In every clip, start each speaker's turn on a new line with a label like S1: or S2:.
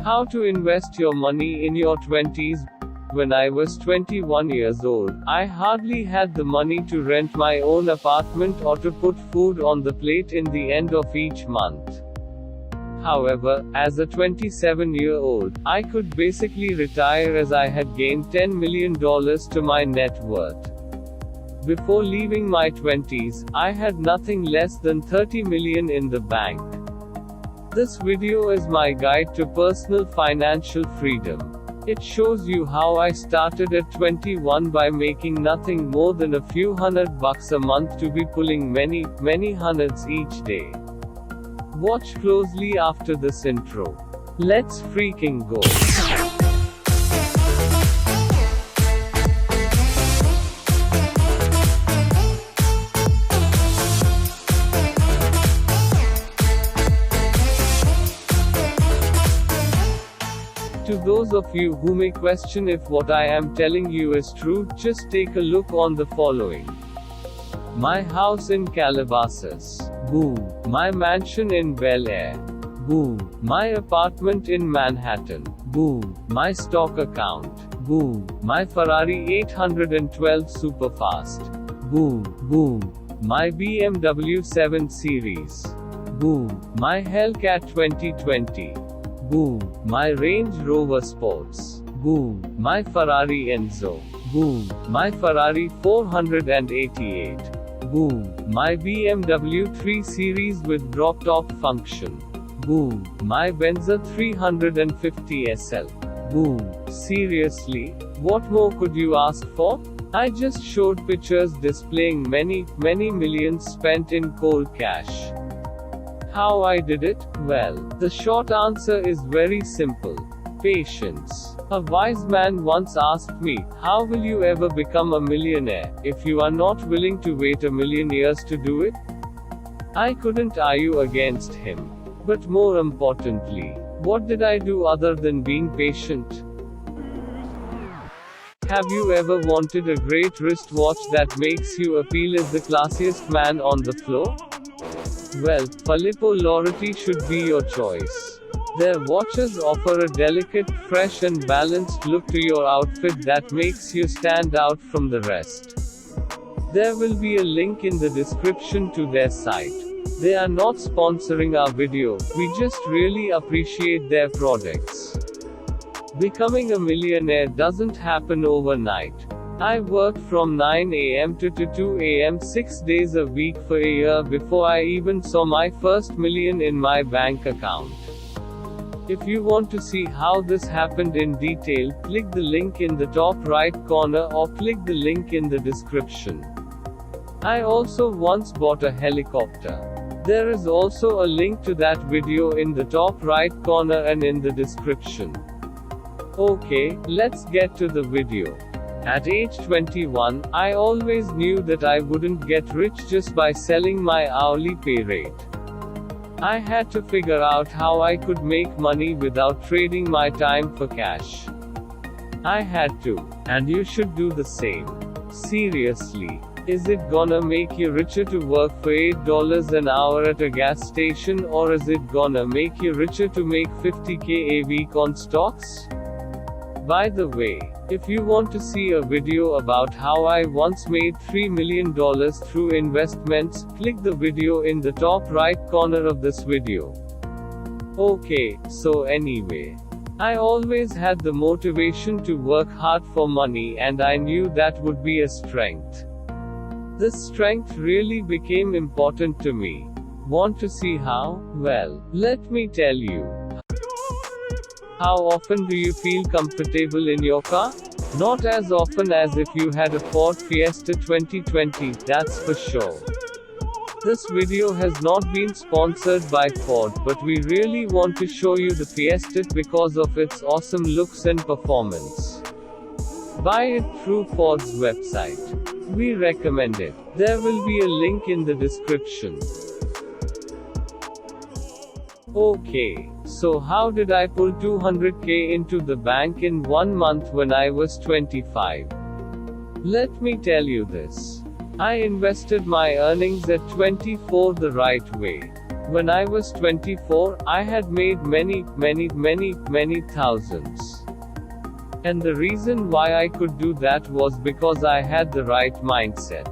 S1: How to invest your money in your 20s. When I was 21 years old, I hardly had the money to rent my own apartment or to put food on the plate in the end of each month. However, as a 27-year-old, I could basically retire as I had gained $10 million to my net worth. Before leaving my 20s, I had nothing less than $30 million in the bank. This video is my guide to personal financial freedom. It shows you how I started at 21 by making nothing more than a few $100 a month to be pulling many hundreds each day. Watch closely after this intro. Let's freaking go. To those of you who may question if what I am telling you is true, just take a look on the following. My house in Calabasas. Boom. My mansion in Bel Air. Boom. My apartment in Manhattan. Boom. My stock account. Boom. My Ferrari 812 Superfast. Boom. Boom. My BMW 7 Series. Boom. My Hellcat 2020. Boom. My Range Rover Sports. Boom. My Ferrari Enzo. Boom. My Ferrari 488. Boom. My BMW 3 Series with drop-top function. Boom. My Benza 350 SL. Boom. Seriously? What more could you ask for? I just showed pictures displaying many millions spent in cold cash. How I did it? Well, the short answer is very simple. Patience. A wise man once asked me, how will you ever become a millionaire, if you are not willing to wait a million years to do it? I couldn't argue against him. But more importantly, what did I do other than being patient? Have you ever wanted a great wristwatch that makes you appeal as the classiest man on the floor? Well, Filippo Loretti should be your choice. Their watches offer a delicate, fresh and balanced look to your outfit that makes you stand out from the rest. There will be a link in the description to their site. They are not sponsoring our video, we just really appreciate their products. Becoming a millionaire doesn't happen overnight. I worked from 9 a.m. to 2 a.m. 6 days a week for a year before I even saw my first million in my bank account. If you want to see how this happened in detail, click the link in the top right corner or click the link in the description. I also once bought a helicopter. There is also a link to that video in the top right corner and in the description. Okay, let's get to the video. At age 21, I always knew that I wouldn't get rich just by selling my hourly pay rate. I had to figure out how I could make money without trading my time for cash. I had to. And you should do the same. Seriously. Is it gonna make you richer to work for $8 an hour at a gas station, or is it gonna make you richer to make $50K a week on stocks? By the way, if you want to see a video about how I once made $3 million through investments, click the video in the top right corner of this video. Okay, so anyway. I always had the motivation to work hard for money, and I knew that would be a strength. This strength really became important to me. Want to see how? Well, let me tell you. How often do you feel comfortable in your car? Not as often as if you had a Ford Fiesta 2020, that's for sure. This video has not been sponsored by Ford, but we really want to show you the Fiesta because of its awesome looks and performance. Buy it through Ford's website. We recommend it. There will be a link in the description. Okay, so how did I pull $200K into the bank in 1 month when I was 25? Let me tell you this. I invested my earnings at 24 the right way. When I was 24, I had made many thousands. And the reason why I could do that was because I had the right mindset.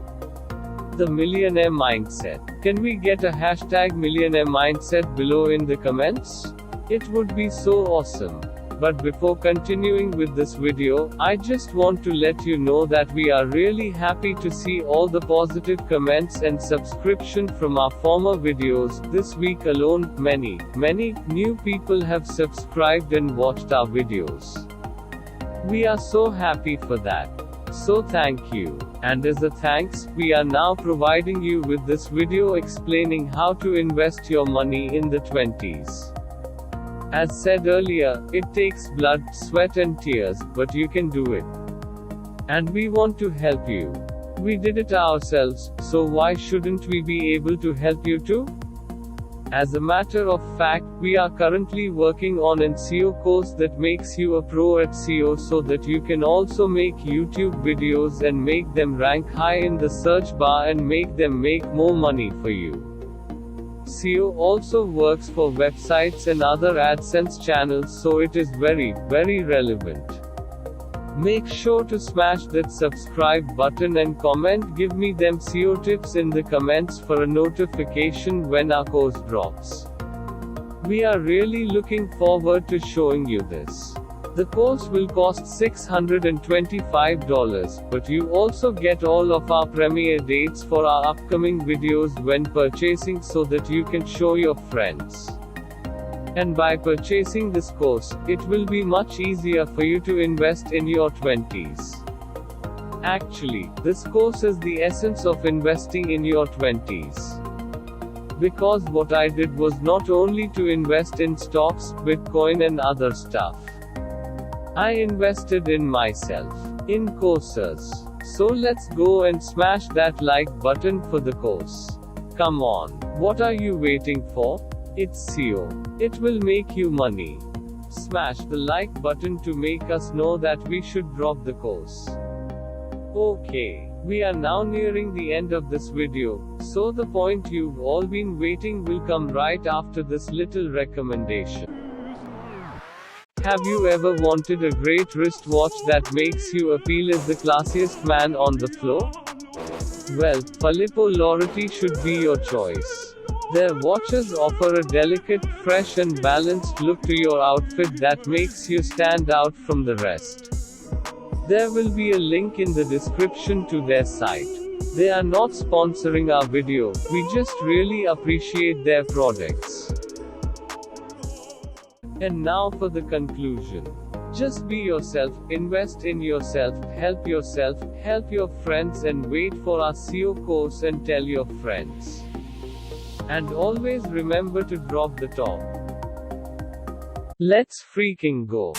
S1: The millionaire mindset. Can we get a hashtag millionaire mindset below in the comments? It would be so awesome. But before continuing with this video, I just want to let you know that we are really happy to see all the positive comments and subscription from our former videos. This week alone, many new people have subscribed and watched our videos. We are so happy for that. So thank you. And as a thanks, we are now providing you with this video explaining how to invest your money in the 20s. As said earlier, it takes blood, sweat and tears, but you can do it. And we want to help you. We did it ourselves, so why shouldn't we be able to help you too? As a matter of fact, we are currently working on an SEO course that makes you a pro at SEO so that you can also make YouTube videos and make them rank high in the search bar and make them make more money for you. SEO also works for websites and other AdSense channels, so it is very relevant. Make sure to smash that subscribe button and comment give me them SEO tips in the comments for a notification when our course drops. We are really looking forward to showing you this. The course will cost $625, but you also get all of our premiere dates for our upcoming videos when purchasing so that you can show your friends. And by purchasing this course, it will be much easier for you to invest in your 20s. Actually, this course is the essence of investing in your 20s. Because what I did was not only to invest in stocks, Bitcoin and other stuff. I invested in myself, in courses. So let's go and smash that like button for the course. Come on, what are you waiting for? It's SEO. It will make you money. Smash the like button to make us know that we should drop the course. Okay, we are now nearing the end of this video, so the point you've all been waiting will come right after this little recommendation. Have you ever wanted a great wristwatch that makes you appeal as the classiest man on the floor? Well, Filippo Loretti should be your choice. Their watches offer a delicate, fresh and balanced look to your outfit that makes you stand out from the rest. There will be a link in the description to their site. They are not sponsoring our video, we just really appreciate their products. And now for the conclusion. Just be yourself, invest in yourself, help your friends and wait for our SEO course and tell your friends. And always remember to drop the top. Let's freaking go.